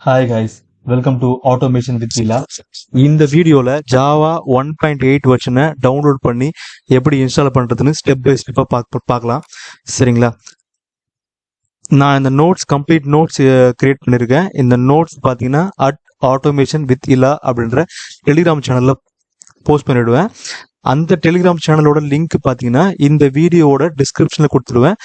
Hi guys, welcome to Automation with Ila. இந்த வீடியோல Java 1.8 வெர்ஷனை download பண்ணி எப்படி இன்ஸ்டால் பண்றதுன்னு ஸ்டெப் பை ஸ்டெப்பா பார்க்கலாம். சரிங்களா? நான் இந்த கம்ப்ளீட் நோட்ஸ் கிரியேட் பண்ணியிருக்கேன். இந்த நோட்ஸ் பார்த்தீங்கன்னா automation with Ila அப்படின்ற டெலிகிராம் சேனல்ல போஸ்ட் பண்ணிடுவேன். அந்த டெலிகிராம் சேனலோட லிங்க் பார்த்தீங்கன்னா இந்த வீடியோவோட டிஸ்கிரிப்ஷனில் கொடுத்துடுவேன்.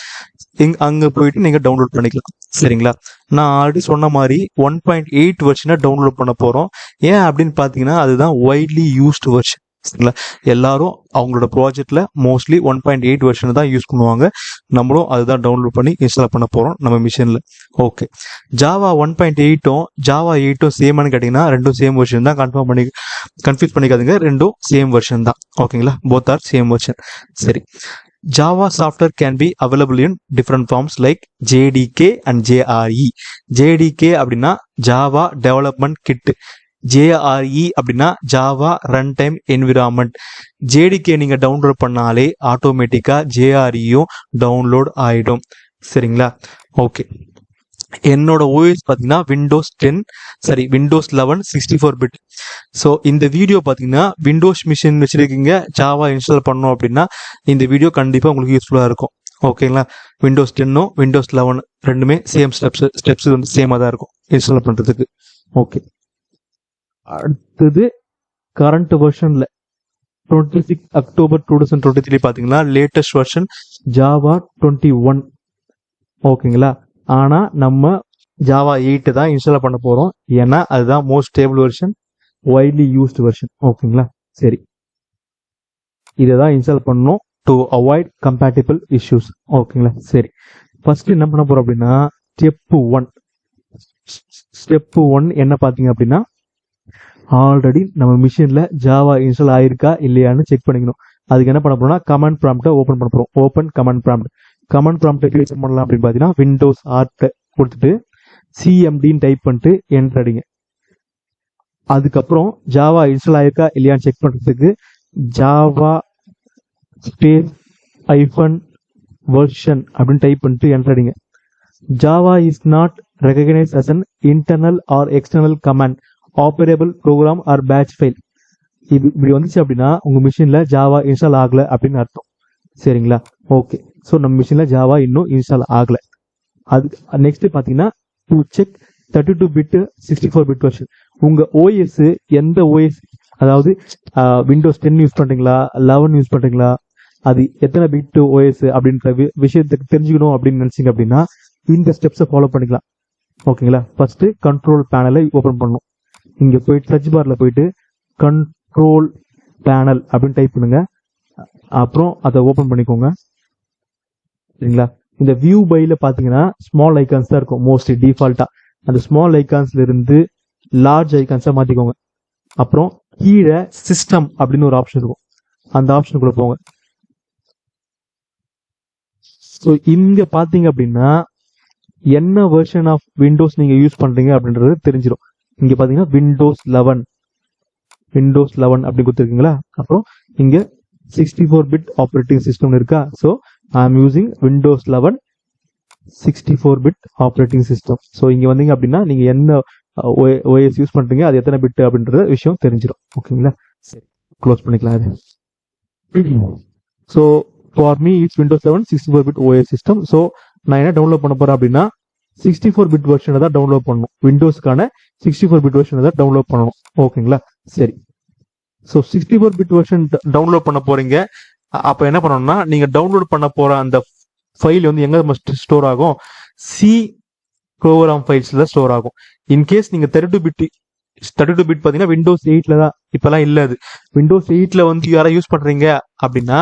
அங்கே போயிட்டு நீங்கள் டவுன்லோட் பண்ணிக்கலாம். சரிங்களா? நான் ஆல்ரெடி சொன்ன மாதிரி 1.8 வெர்ஷனை டவுன்லோட் பண்ண போகிறோம். ஏன் அப்படின்னு பார்த்தீங்கன்னா அதுதான் வைட்லி யூஸ்டு வெர்ஷன். சரிங்களா? எல்லாரும் அவங்களோட ப்ராஜெக்ட்ல மோஸ்ட்லி 1.8 வெர்ஷன் தான் யூஸ் பண்ணுவாங்க. நம்மளும் அதுதான் டவுன்லோட் பண்ணி இன்ஸ்டால் பண்ண போகிறோம் நம்ம மிஷினில். ஓகே, ஜாவா 1.8ம் ஜாவா 8ம் சேமானு கேட்டிங்கன்னா ரெண்டும் சேம் வெர்ஷன் தான். கன்ஃபியூஸ் பண்ணிக்காதுங்க, ரெண்டும் சேம் வெர்ஷன் தான். ஓகேங்களா? Both are same version. சரி, Java software can be available in different forms like JDK and JRE. JDK அப்படின்னா Java Development Kit. JRE அப்படின்னா Java Runtime Environment. JDK நீங்க டவுன்லோட் பண்ணாலே ஆட்டோமேட்டிக்கா JREயும் டவுன்லோட் ஆயிடும். சரிங்களா? ஓகே, என்னோட ஓஎஸ் பார்த்தீங்கன்னா விண்டோஸ் 11 64 பிட். ஸோ இந்த வீடியோ பார்த்தீங்கன்னா விண்டோஸ் மிஷின் வச்சுருக்கீங்க, ஜாவா இன்ஸ்டால் பண்ணோம் அப்படின்னா இந்த வீடியோ கண்டிப்பாக உங்களுக்கு யூஸ்ஃபுல்லாக இருக்கும். ஓகேங்களா? விண்டோஸ் 10ம் விண்டோஸ் 11 ரெண்டுமே சேம் ஸ்டெப்ஸ் வந்து சேமாக தான் இருக்கும் இன்ஸ்டால் பண்ணுறதுக்கு. ஓகே, அடுத்தது கரண்ட் வெர்ஷனில் 26 அக்டோபர் 2023 பார்த்தீங்கன்னா லேட்டஸ்ட் வெர்ஷன் ஜாவா 21. ஓகேங்களா? ஆனால் நம்ம ஜாவா 8 தான் இன்ஸ்டால் பண்ண போகிறோம். ஏன்னா அதுதான் most stable version, widely used version. ஓகேங்களா? சரி, இதை தான் இன்ஸ்டால் பண்ணணும் டு அவாய்ட் கம்பேட்டிபிள் இஷ்யூஸ். ஓகேங்களா? சரி, ஃபர்ஸ்ட் என்ன பண்ண போகிறோம் அப்படின்னா ஸ்டெப் ஒன் என்ன பார்த்தீங்க அப்படின்னா ஆல்ரெடி நம்ம மிஷினில் ஜாவா இன்ஸ்டால் ஆயிருக்கா இல்லையான்னு செக் பண்ணிக்கணும். அதுக்கு என்ன பண்ண போறோம்னா கமாண்ட் ப்ராம்ப்டை ஓப்பன் பண்ண போகிறோம். ஓப்பன் கமாண்ட் ப்ராம்ப்டை கிளிக் பண்ணலாம் அப்படின்னு பார்த்தீங்கன்னா விண்டோஸ் ஆர்ட் கொடுத்துட்டு சிஎம்டின்னு டைப் பண்ணிட்டு என்டர் அடிங்க. அதுக்கப்புறம் ஜாவா இன்ஸ்டால் ஆயிருக்கா இல்லையான்னு செக் பண்ணுறதுக்கு ஜாவா ஸ்பேஸ் -வெர்ஷன் அப்படின்னு டைப் பண்ணிட்டு என்டர் அடிங்க. Java is not recognise as an internal or external command operable program or batch file. இது இப்படி வந்துச்சு அப்படின்னா உங்க மிஷின்ல ஜாவா இன்ஸ்டால் ஆகல அப்படின்னு அர்த்தம். சரிங்களா? ஓகே, ஸோ நம்ம மிஷின்ல ஜாவா இன்னும் இன்ஸ்டால் ஆகல. அது நெக்ஸ்ட் பாத்தீங்கன்னா to check 32 bit 64 bit version. உங்க ஓஎஸ் எந்த ஓஎஸ், அதாவது விண்டோஸ் 10 யூஸ் பண்றீங்களா 11 யூஸ் பண்றீங்களா, அது எத்தனை பிட் ஓஎஸ் அப்படின்ற விஷயத்துக்கு தெரிஞ்சுக்கணும் அப்படின்னு நினைச்சீங்க அப்படின்னா இந்த ஸ்டெப்ஸை ஃபாலோ பண்ணிக்கலாம். ஓகேங்களா? ஃபர்ஸ்ட் கண்ட்ரோல் பேனலை ஓபன் பண்ணணும். இங்க போயிட்டு சர்ச் பார்ல போயிட்டு கண்ட்ரோல் பேனல் அப்படின்னு டைப் பண்ணுங்க. அப்புறம் அதை ஓபன் பண்ணிக்கோங்க. சரிங்களா? இந்த வியூ பைல பாத்தீங்கன்னா ஸ்மால் ஐகான்ஸ் தான் இருக்கும் மோஸ்ட்லி டிஃபால்ட்டா. அந்த ஸ்மால் ஐகான்ஸ்ல இருந்து லார்ஜ் ஐகான்ஸா மாத்திக்கோங்க. அப்புறம் கீழே சிஸ்டம் அப்படின்னு ஒரு ஆப்ஷன் இருக்கும், அந்த ஆப்ஷனுக்குள்ள போங்க. ஸோ இங்க பாத்தீங்க அப்படின்னா என்ன வெர்ஷன் ஆஃப் விண்டோஸ் நீங்க யூஸ் பண்றீங்க அப்படின்றது தெரிஞ்சிடும். இங்க பாத்தீங்கன்னா விண்டோஸ் 11 அப்படி கொடுத்துருக்கீங்களா. அப்புறம் இங்க 64 பிட் ஆப்ரேட்டிங் சிஸ்டம் இருக்கா. ஸோ ஐ ஆம் using Windows 11 64 bit operating system. So இங்க வந்தீங்க அப்படின்னா நீங்க என்ன ஓஎஸ் யூஸ் பண்றீங்க, அது எத்தனை பிட் அப்படின்ற விஷயம் தெரிஞ்சிடும். ஓகேங்களா? சரி, க்ளோஸ் பண்ணிக்கலாம் அது. So for me it's Windows 11 64 bit OS system. So நான் என்ன டவுன்லோட் பண்ண போறேன் அப்படின்னா 64 பிட் வெர்ஷனை தான் டவுன்லோட் பண்ணணும். விண்டோஸ்க்கான 64 பிட் வெர்ஷனை தான் டவுன்லோட் பண்ணணும். ஓகேங்களா? சரி, ஸோ 64 பிட் வெர்ஷன் டவுன்லோட் பண்ண போறீங்க. அப்ப என்ன பண்ணணும்னா நீங்க டவுன்லோட் பண்ண போற அந்த ஃபைல் வந்து எங்க ஸ்டோர் ஆகும், சி ப்ரோக்ராம் ஃபைல்ஸ்ல ஸ்டோர் ஆகும். இன்கேஸ் நீங்க 32 பிட் பாத்தீங்கன்னா விண்டோஸ் 8ல தான், இப்பெல்லாம் இல்ல, அது விண்டோஸ் 8ல வந்து யாரா யூஸ் பண்றீங்க அப்படின்னா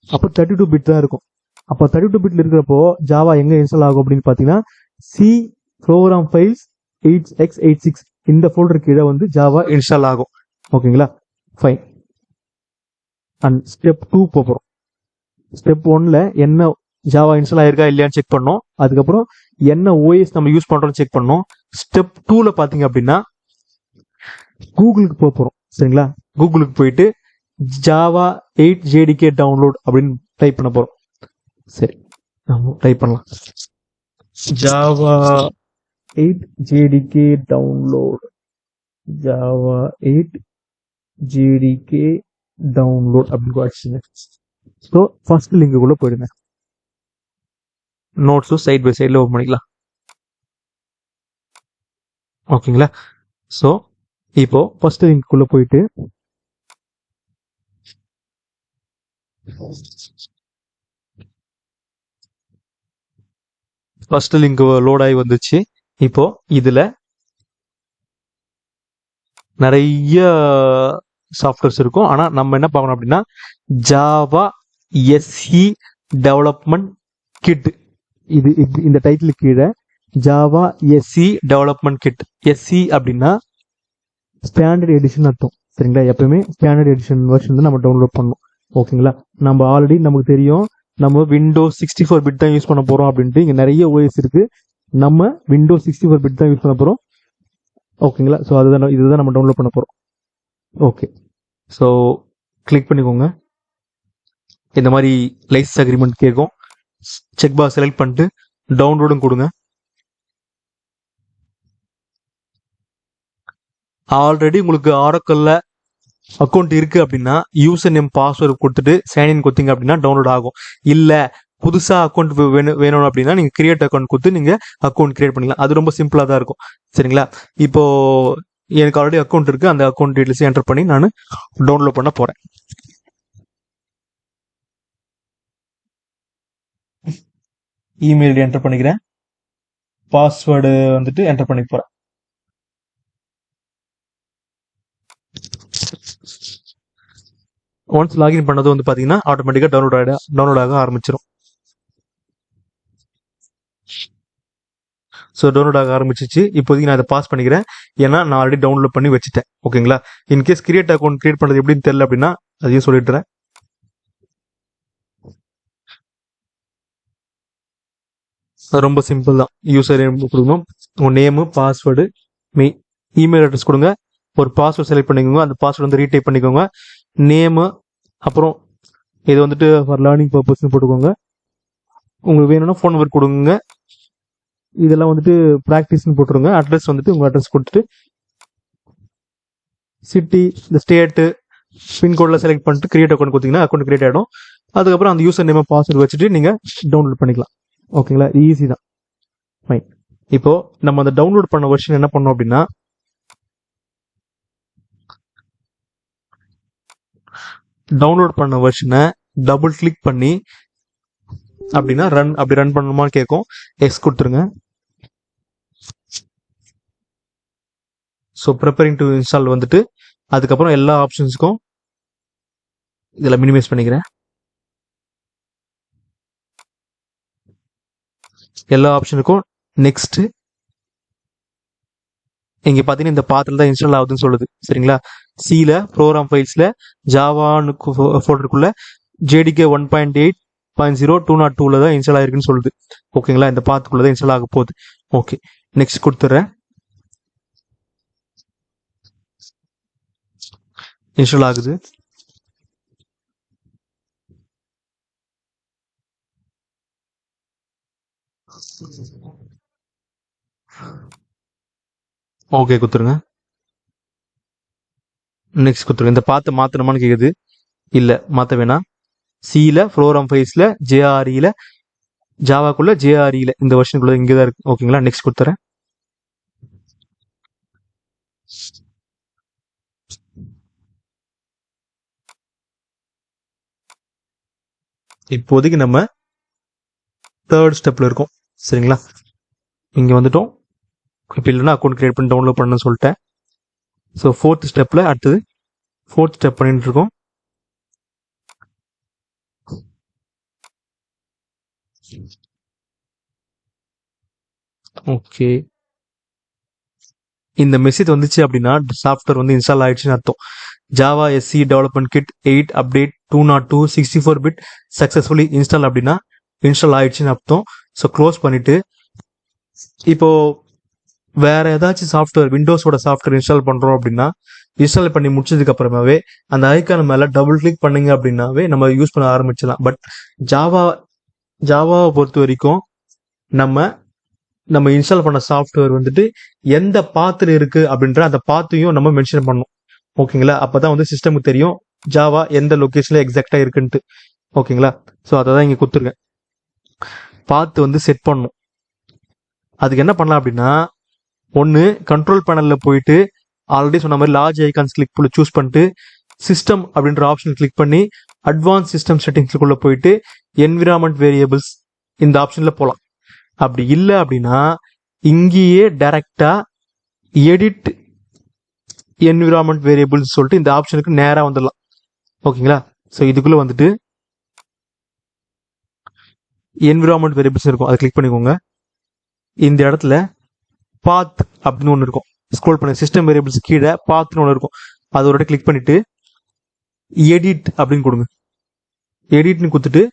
அப்போ 32 பிட் தான் இருக்கும். அப்போ 32 பிட்ல இருக்கிறப்போ ஜாவா எங்க இன்ஸ்டால் ஆகும் அப்படின்னு பாத்தீங்கன்னா சி ப்ரோக்ராம் ஃபைல்ஸ் 8x86 இந்த ஃபோல்டர் கீழே வந்து ஜாவா இன்ஸ்டால் ஆகும். ஓகேங்களா? ஃபைன். அண்ட் ஸ்டெப் 2 போறோம். ஸ்டெப் 1ல என்ன ஜாவா இன்ஸ்டால் ஆயிருக்கா இல்லையான்னு செக் பண்ணோம். அதுக்கப்புறம் என்ன ஓஎஸ் நம்ம யூஸ் பண்றோம்னு செக் பண்ணோம். ஸ்டெப் 2ல பாத்தீங்க அப்படின்னா கூகுளுக்கு போறோம். சரிங்களா? கூகுளுக்கு போயிட்டு ஜாவா 8 JDK டவுன்லோட் அப்படின்னு டைப் பண்ண போறோம். சரி, டைப் பண்ணலாம். Java 8 JDK download. Java 8 JDK download அப்படின்னு வச்சுங்க. ஸோ ஃபர்ஸ்ட் லிங்குக்குள்ள போயிடுங்க. நோட்ஸும் சைட் பை சைடில் ஓப்பன் பண்ணிக்கலாம். ஓகேங்களா? ஸோ இப்போ ஃபர்ஸ்ட் லிங்க்குள்ள போயிட்டு ஃபர்ஸ்ட் லிங்க் லோட் ஆகி வந்துச்சு. இப்போ இதுல நிறைய சாஃப்ட்வேர்ஸ் இருக்கும். ஆனா நம்ம என்ன பார்க்கணும் அப்படின்னா ஜாவா எஸ்இ டெவலப்மெண்ட் கிட், இது இந்த டைட்டில் கீழே Java SE development kit. SE அப்படின்னா ஸ்டாண்டர்ட் எடிஷன் அர்த்தம். சரிங்களா? எப்பவுமே ஸ்டாண்டர்ட் எடிஷன் வெர்ஷன் தான் நம்ம டவுன்லோட் பண்ணணும். ஓகேங்களா? நம்ம ஆல்ரெடி நமக்கு தெரியும் நம்ம விண்டோஸ் 64 பிட் தான் யூஸ் பண்ண போறோம் அப்படின்ட்டு. இங்க நிறைய ஓஎஸ் இருக்கு. நம்ம விண்டோஸ் 64 பிட் தான் யூஸ் பண்ண போறோம். ஓகேங்களா? ஸோ அதுதான் இதுதான் நம்ம டவுன்லோட் பண்ண போறோம். ஓகே, ஸோ கிளிக் பண்ணிக்கோங்க. இந்த மாதிரி லைசன்ஸ் அக்ரிமெண்ட் கேட்கும். செக் பாக்ஸ் செலக்ட் பண்ணிட்டு டவுன்லோடும் கொடுங்க. ஆல்ரெடி உங்களுக்கு ஆரக்கல்ல அக்கௌண்ட் இருக்கு அப்படின்னா யூசர் நேம் பாஸ்வேர்டு கொடுத்துட்டு சைன்இன் கொடுத்தீங்க அப்படின்னா டவுன்லோட் ஆகும். இல்ல புதுசா அக்கௌண்ட் வேணும் அப்படின்னா நீங்க கிரியேட் அக்கௌண்ட் கொடுத்து நீங்க அக்கௌண்ட் கிரியேட் பண்ணிக்கலாம். அது ரொம்ப சிம்பிளா தான் இருக்கும். சரிங்களா? இப்போ எனக்கு ஆல்ரெடி அக்கௌண்ட் இருக்கு. அந்த அக்கௌண்ட் டீடைல்ஸ் என்டர் பண்ணி நான் டவுன்லோட் பண்ண போறேன். இமெயில் என்டர் பண்ணிக்கிறேன். பாஸ்வேர்டு வந்துட்டு என்டர் பண்ணி போறேன். ஒன்ஸ் லாகின் பண்ணது வந்து பாத்தீங்கன்னா ஆட்டோமேட்டிக்கா டவுன்லோட் ஆக ஆரம்பிச்சிடும். ஸோ டவுன்லோட் ஆக ஆரம்பிச்சிச்சு. இப்போதைக்கு நான் அதை பாஸ் பண்ணிக்கிறேன். ஏன்னா நான் ஆல்ரெடி டவுன்லோட் பண்ணி வச்சுட்டேன். ஓகேங்களா? இன்கேஸ் கிரியேட் அக்கௌண்ட் கிரியேட் பண்றது எப்படின்னு தெரியல அப்படின்னா அதையும் சொல்லிட்டுறேன். ரொம்ப சிம்பிள் தான். யூசர் நேம் கொடுக்கணும், உங்க நேமு, பாஸ்வேர்டு, இமெயில் அட்ரஸ் கொடுங்க, ஒரு பாஸ்வேர்ட் செலக்ட் பண்ணிக்கோங்க. அந்த பாஸ்வேர்டு வந்து ரீடைப் பண்ணிக்கோங்க. நேமு, அப்புறம் இது வந்துட்டு ஃபார் லேர்னிங் பர்பஸ்ன்னு போட்டுக்கோங்க. உங்களுக்கு வேணும்னா ஃபோன் நம்பர் கொடுங்க. இதெல்லாம் வந்துட்டு ப்ராக்டிஸ்ன்னு போட்டுருங்க. அட்ரஸ் வந்துட்டு உங்கள் அட்ரஸ் கொடுத்துட்டு சிட்டி, இந்த ஸ்டேட்டு, பின்கோடில் செலக்ட் பண்ணிட்டு கிரியேட் அக்கௌண்ட் கொடுத்தீங்கன்னா அக்கௌண்ட் கிரியேட் ஆகிடும். அதுக்கப்புறம் அந்த யூசர் நேம் பாஸ்வேர்டு வச்சுட்டு நீங்கள் டவுன்லோட் பண்ணிக்கலாம். ஓகேங்களா? ஈஸி தான். ஃபைன். இப்போ நம்ம அந்த டவுன்லோட் பண்ண வெர்ஷன் என்ன பண்ணோம் அப்படின்னா டவுன்லோட் பண்ண வெர்ஷனை டபுள் கிளிக் பண்ணி அப்படின்னா ரன் பண்ணணுமான்னு கேட்கும். எக்ஸ் கொடுத்துருங்க. ஸோ ப்ரிப்பேரிங் டு இன்ஸ்டால் வந்துட்டு அதுக்கப்புறம் எல்லா ஆப்ஷன்ஸுக்கும் இதில் மினிமைஸ் பண்ணிக்கிறேன். எல்லா ஆப்ஷனுக்கும் நெக்ஸ்ட். இங்க பாத்தீங்கன்னா இந்த பாத்துல தான் இன்ஸ்டால் ஆகுதுன்னு சொல்லுது. சரிங்களா? சில ப்ரோக்ராம் ஃபைல்ஸ்ல ஜாவான்னு ஃபோல்டருக்குள்ள JDK 1.8.0 202 தான் இன்ஸ்டால் ஆயிருக்குன்னு சொல்லுது. ஓகேங்களா? இந்த பாத்துக்குள்ள தான் இன்ஸ்டால் ஆக போகுது. ஓகே, நெக்ஸ்ட் கொடுத்துட்றேன். இன்ஸ்டால் ஆகுது. ஓகே கொடுத்துருங்க. நெக்ஸ்ட் கொடுத்துருங்க. இந்த பாத்து மாத்தணுமான்னு கேக்குது. இல்ல, மாத்த வேணாம். சில ப்ரோக்ராம் ஃபைல்ஸ்ல JREல ஜாவாக்குள்ள JREல இந்த வெர்ஷனுக்குள்ள இங்கே தான் இருக்கு. ஓகேங்களா? நெக்ஸ்ட் கொடுத்துறேன். இப்போதைக்கு நம்ம தேர்ட் ஸ்டெப்ல இருக்கோம். சரிங்களா? இங்க வந்துட்டோம். இப்போ இல்லைன்னா அக்கௌண்ட் கிரியேட் பண்ணி டவுன்லோட் பண்ணணும்னு சொல்லிட்டேன். ஸோ ஃபோர்த் ஸ்டெப்ல அடுத்தது ஃபோர்த் ஸ்டெப் பண்ணிட்டு இருக்கோம். ஓகே, இந்த மெசேஜ் வந்துச்சு அப்படின்னா சாஃப்ட்வேர் வந்து இன்ஸ்டால் ஆயிடுச்சுன்னு அர்த்தம். Java SE development kit 8 update 202 64 bit successfully install அப்படின்னா இன்ஸ்டால் ஆயிடுச்சுன்னு அர்த்தம். ஸோ க்ளோஸ் பண்ணிட்டு இப்போ வேற ஏதாச்சும் சாஃப்ட்வேர், விண்டோஸோட சாஃப்ட்வேர் இன்ஸ்டால் பண்றோம் அப்படின்னா இன்ஸ்டால் பண்ணி முடிச்சதுக்கு அப்புறமாவே அந்த ஐக்கான் மேல டபுள் கிளிக் பண்ணீங்க அப்படின்னாவே நம்ம யூஸ் பண்ண ஆரம்பிச்சலாம். பட் ஜாவாவை பொறுத்த வரைக்கும் நம்ம நம்ம இன்ஸ்டால் பண்ண சாஃப்ட்வேர் வந்துட்டு எந்த பாத்துல இருக்கு அப்படின்ற அந்த பாத்தையும் நம்ம மென்ஷன் பண்ணணும். ஓகேங்களா? அப்பதான் வந்து சிஸ்டமுக்கு தெரியும் ஜாவா எந்த லொகேஷன்ல எக்ஸாக்டா இருக்குன்ட்டு. ஓகேங்களா? ஸோ அதை தான் இங்க கொடுத்துருக்கேன். பாத்து வந்து செட் பண்ணணும். அதுக்கு என்ன பண்ணலாம் அப்படின்னா, ஒன்று கண்ட்ரோல் பேனல்ல போயிட்டு ஆல்ரெடி சொன்ன மாதிரி லார்ஜ் ஐகான்ஸ் கிளிக் பண்ணி சூஸ் பண்ணிட்டு சிஸ்டம் அப்படின்ற ஆப்ஷன் கிளிக் பண்ணி அட்வான்ஸ் சிஸ்டம் செட்டிங்ஸ்க்குள்ள போயிட்டு என்விரான்மெண்ட் வேரியபிள்ஸ் இந்த ஆப்ஷன்ல போகலாம். அப்படி இல்லை அப்படின்னா இங்கேயே டைரக்டா எடிட் என்விரான்மெண்ட் வேரியபிள்ஸ் சொல்லிட்டு இந்த ஆப்ஷனுக்கு நேரா வந்துடலாம். ஓகேங்களா? ஸோ இதுக்குள்ள வந்துட்டு என்விரான்மெண்ட் வேரியபிள்ஸ் இருக்கும், அதை கிளிக் பண்ணிக்கோங்க. இந்த இடத்துல பாத் அப்படின்னு ஒன்று இருக்கும், ஸ்க்ரோல் பண்ணி சிஸ்டம் வேரியபிள்ஸ் கீழே பாத்னு ஒன்று இருக்கும், அது ஒரு கிளிக் பண்ணிட்டு எடிட் அப்படின்னு கொடுங்க. எடிட்னு கொடுத்துட்டு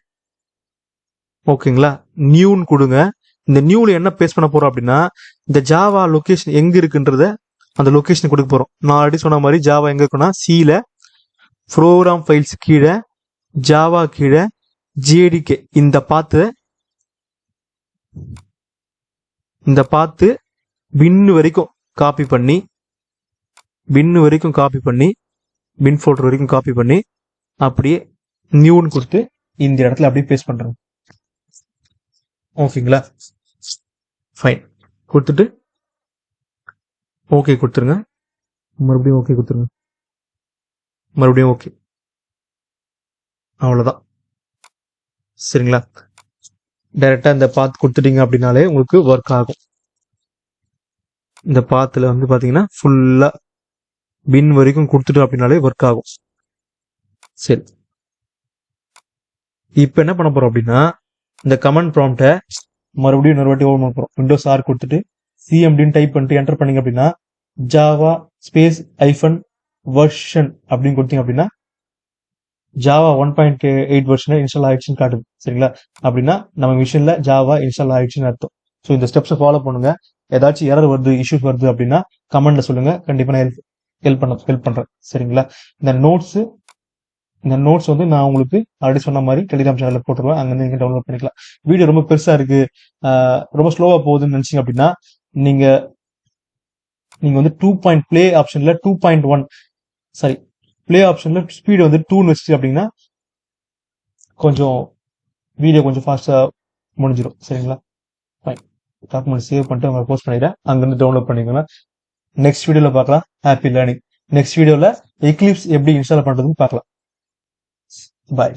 ஓகேங்களா நியூன்னு கொடுங்க. இந்த நியூல என்ன பேஸ்ட் பண்ண போறோம் அப்படின்னா இந்த ஜாவா லொகேஷன் எங்க இருக்குன்றத அந்த லொகேஷன் கொடுக்க போறோம். நான் ஆல்ரெடி சொன்ன மாதிரி ஜாவா எங்க இருக்குன்னா சில ப்ரோக்ராம் ஃபைல்ஸ் கீழே ஜாவா கீழே ஜேடிகே இந்த பார்த்து பின் வரைக்கும் காப்பி பண்ணி பின் ஃபோல்டர் வரைக்கும் காப்பி பண்ணி அப்படியே நியூன்னு கொடுத்து இந்த இடத்துல அப்படியே பேஸ்ட் பண்றேன். ஓகேங்களா? ஃபைன் கொடுத்துட்டு ஓகே கொடுத்துருங்க. மறுபடியும் ஓகே கொடுத்துருங்க. மறுபடியும் ஓகே. அவ்வளோதான். சரிங்களா? டைரக்டா இந்த பாத் கொடுத்துட்டீங்க அப்படின்னாலே உங்களுக்கு ஒர்க் ஆகும். இந்த பாத்துல வந்து பாத்தீங்கன்னா ஃபுல்லா பின் வரைக்கும் கொடுத்துட்டு அப்படின்னாலே ஒர்க் ஆகும். சரி, இப்போ என்ன பண்ண போறோம் அப்படின்னா இந்த கமெண்ட் ப்ராம்ப்டை மறுபடியும் இன்னொரு வாட்டி ஓபன் பண்ண போறோம். விண்டோஸ் ஆர் கொடுத்துட்டு சிஎம்டின்னு டைப் பண்ணிட்டு என்டர் பண்ணீங்க அப்படின்னா ஜாவா ஸ்பேஸ் ஐஃபன் வெர்ஷன் அப்படின்னு கொடுத்தீங்க அப்படின்னா ஜாவா 1.8 வெர்ஷன் இன்ஸ்டால் ஆயிடுச்சுன்னு காட்டுது. சரிங்களா? அப்படின்னா நம்ம மிஷின்ல ஜாவா இன்ஸ்டால் ஆயிடுச்சுன்னு அர்த்தம். ஸோ இந்த ஸ்டெப்ஸை ஃபாலோ பண்ணுங்க. ஏதாச்சும் எரர் வருது, இஷ்யூஸ் வருது அப்படின்னா கமெண்ட்ல சொல்லுங்க, கண்டிப்பா நான் ஹெல்ப் பண்றேன். சரிங்களா? இந்த நோட்ஸ் வந்து நான் உங்களுக்கு ஆல்ரெடி சொன்ன மாதிரி டெலிகிராம் சேனல்ல போட்டுருவேன், அங்க நீங்க டவுன்லோட் பண்ணிக்கலாம். வீடியோ ரொம்ப பெருசா இருக்கு, ரொம்ப ஸ்லோவா போகுதுன்னு நினைச்சீங்க அப்படின்னா நீங்க வந்து ப்ளே ஆப்ஷன்ல 2.1 சாரி ப்ளே ஆப்ஷன்ல ஸ்பீடு வந்து 2 வச்சு அப்படின்னா கொஞ்சம் வீடியோ கொஞ்சம் ஃபாஸ்டா முடிஞ்சிடும். சரிங்களா? ஃபைன். டாக்குமெண்ட் சேவ் பண்ணிட்டு உங்களை போஸ்ட் பண்ணிடுறேன், அங்கிருந்து டவுன்லோட் பண்ணிக்கோங்க. நெக்ஸ்ட் வீடியோல பார்க்கலாம். Happy learning. நெக்ஸ்ட் வீடியோல எக்லிப்ஸ் எப்படி இன்ஸ்டால் பண்றதுன்னு பார்க்கலாம். பாய்.